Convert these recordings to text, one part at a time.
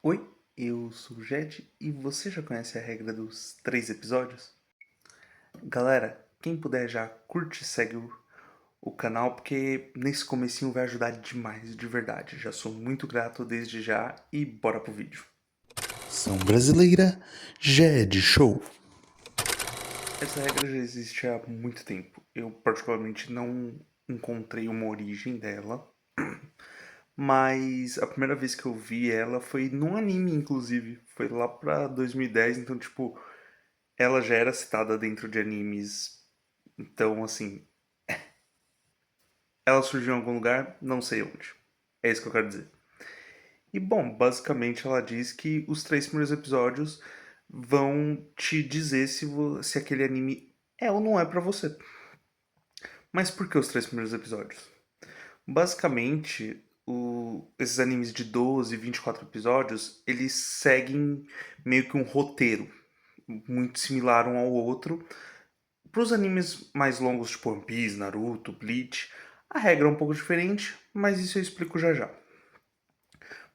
Oi, eu sou o Jed e você já conhece a regra dos 3 episódios? Galera, quem puder já curte e segue o canal porque nesse comecinho vai ajudar demais, de verdade. Já sou muito grato desde já e bora pro vídeo. São brasileira, Jed Show. Essa regra já existe há muito tempo. Eu particularmente não encontrei uma origem dela, mas a primeira vez que eu vi ela foi num anime, inclusive. Foi lá pra 2010, então tipo, ela já era citada dentro de animes. Então, assim, ela surgiu em algum lugar, não sei onde. É isso que eu quero dizer. E bom, basicamente ela diz que os 3 primeiros episódios vão te dizer se aquele anime é ou não é pra você. Mas por que os 3 primeiros episódios? Basicamente, esses animes de 12, 24 episódios, eles seguem meio que um roteiro muito similar um ao outro. Para os animes mais longos, tipo One Piece, Naruto, Bleach, a regra é um pouco diferente, mas isso eu explico já já.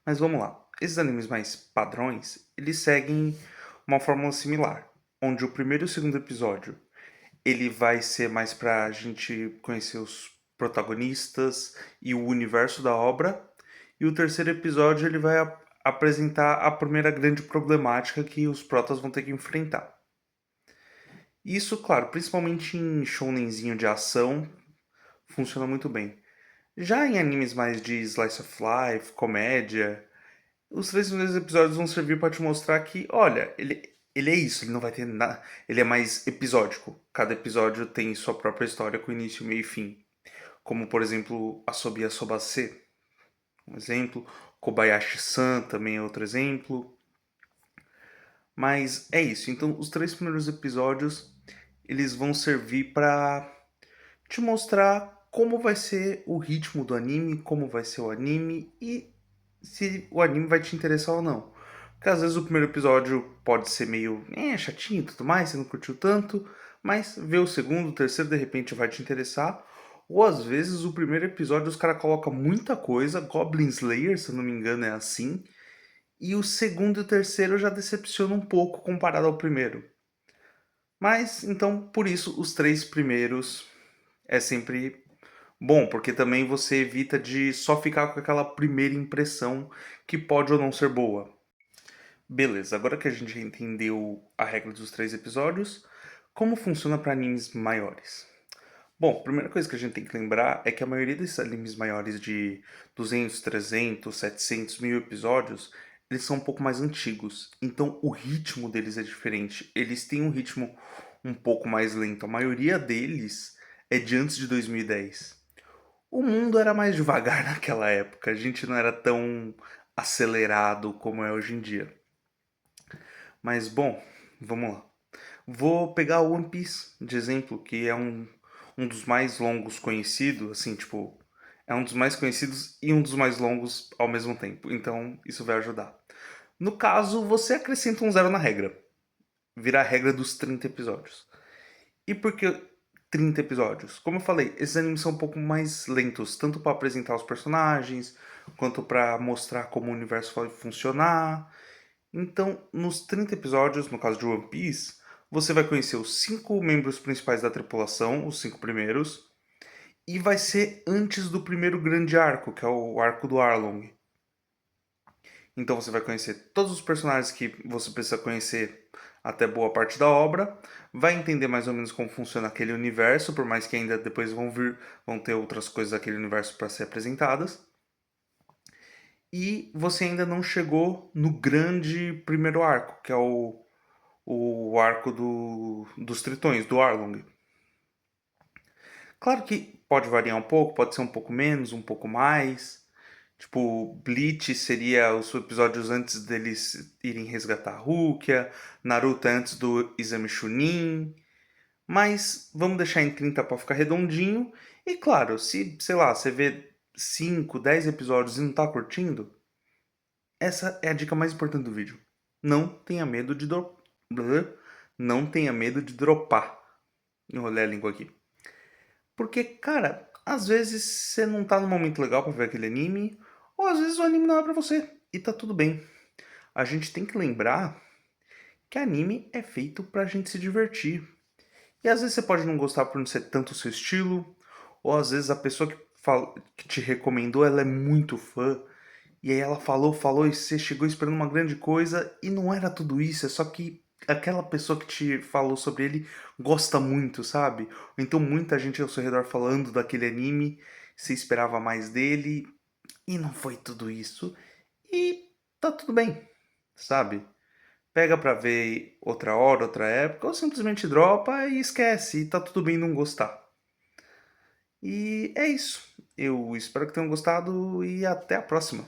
Mas vamos lá. Esses animes mais padrões, eles seguem uma fórmula similar, onde o primeiro e o segundo episódio ele vai ser mais pra gente conhecer os protagonistas e o universo da obra, e o terceiro episódio ele vai apresentar a primeira grande problemática que os protas vão ter que enfrentar. Isso, claro, principalmente em shounenzinho de ação, funciona muito bem. Já em animes mais de slice of life, comédia, os 3 primeiros episódios vão servir para te mostrar que, olha, ele é isso, ele não vai ter nada. Ele é mais episódico. Cada episódio tem sua própria história com início, meio e fim. Como, por exemplo, Asobi Asobase, um exemplo. Kobayashi-san também é outro exemplo. Mas é isso. Então, os 3 primeiros episódios eles vão servir para te mostrar como vai ser o ritmo do anime, como vai ser o anime e se o anime vai te interessar ou não. Porque às vezes o primeiro episódio pode ser meio chatinho e tudo mais, você não curtiu tanto, mas ver o segundo, o terceiro de repente vai te interessar. Ou às vezes o primeiro episódio os caras colocam muita coisa, Goblin Slayer, se eu não me engano, é assim. E o segundo e o terceiro já decepciona um pouco comparado ao primeiro. Mas então, por isso, os 3 primeiros é sempre bom, porque também você evita de só ficar com aquela primeira impressão que pode ou não ser boa. Beleza, agora que a gente entendeu a regra dos 3 episódios, como funciona para animes maiores? Bom, a primeira coisa que a gente tem que lembrar é que a maioria desses animes maiores de 200, 300, 700 mil episódios, eles são um pouco mais antigos. Então o ritmo deles é diferente. Eles têm um ritmo um pouco mais lento. A maioria deles é de antes de 2010. O mundo era mais devagar naquela época, a gente não era tão acelerado como é hoje em dia. Mas bom, vamos lá. Vou pegar o One Piece de exemplo, que é um dos mais longos conhecidos, assim, tipo, é um dos mais conhecidos e um dos mais longos ao mesmo tempo. Então, isso vai ajudar. No caso, você acrescenta um zero na regra. Vira a regra dos 30 episódios. E por que 30 episódios? Como eu falei, esses animes são um pouco mais lentos, tanto para apresentar os personagens, quanto para mostrar como o universo vai funcionar. Então, nos 30 episódios, no caso de One Piece, você vai conhecer os 5 membros principais da tripulação, os 5 primeiros, e vai ser antes do primeiro grande arco, que é o arco do Arlong. Então você vai conhecer todos os personagens que você precisa conhecer até boa parte da obra, vai entender mais ou menos como funciona aquele universo, por mais que ainda depois vão ter outras coisas daquele universo para ser apresentadas. E você ainda não chegou no grande primeiro arco, que é o arco dos tritões, do Arlong. Claro que pode variar um pouco, pode ser um pouco menos, um pouco mais. Tipo, Bleach seria os episódios antes deles irem resgatar a Rukia, Naruto é antes do Exame Chunin. Mas vamos deixar em 30 para ficar redondinho. E claro, se, sei lá, você vê 5, 10 episódios e não tá curtindo, essa é a dica mais importante do vídeo. Não tenha medo de não tenha medo de dropar. Enrolei a língua aqui. Porque, cara, às vezes você não tá no momento legal pra ver aquele anime, ou às vezes o anime não é pra você, e tá tudo bem. a gente tem que lembrar que anime é feito pra gente se divertir. E às vezes você pode não gostar por não ser tanto o seu estilo, ou às vezes a pessoa que te recomendou, ela é muito fã, e aí ela falou, falou, e você chegou esperando uma grande coisa, e não era tudo isso, é só que aquela pessoa que te falou sobre ele gosta muito, sabe? Ou então muita gente ao seu redor falando daquele anime, você esperava mais dele, e não foi tudo isso. E tá tudo bem, sabe? Pega pra ver outra hora, outra época, ou simplesmente dropa e esquece, e tá tudo bem não gostar. E é isso. Eu espero que tenham gostado e até a próxima.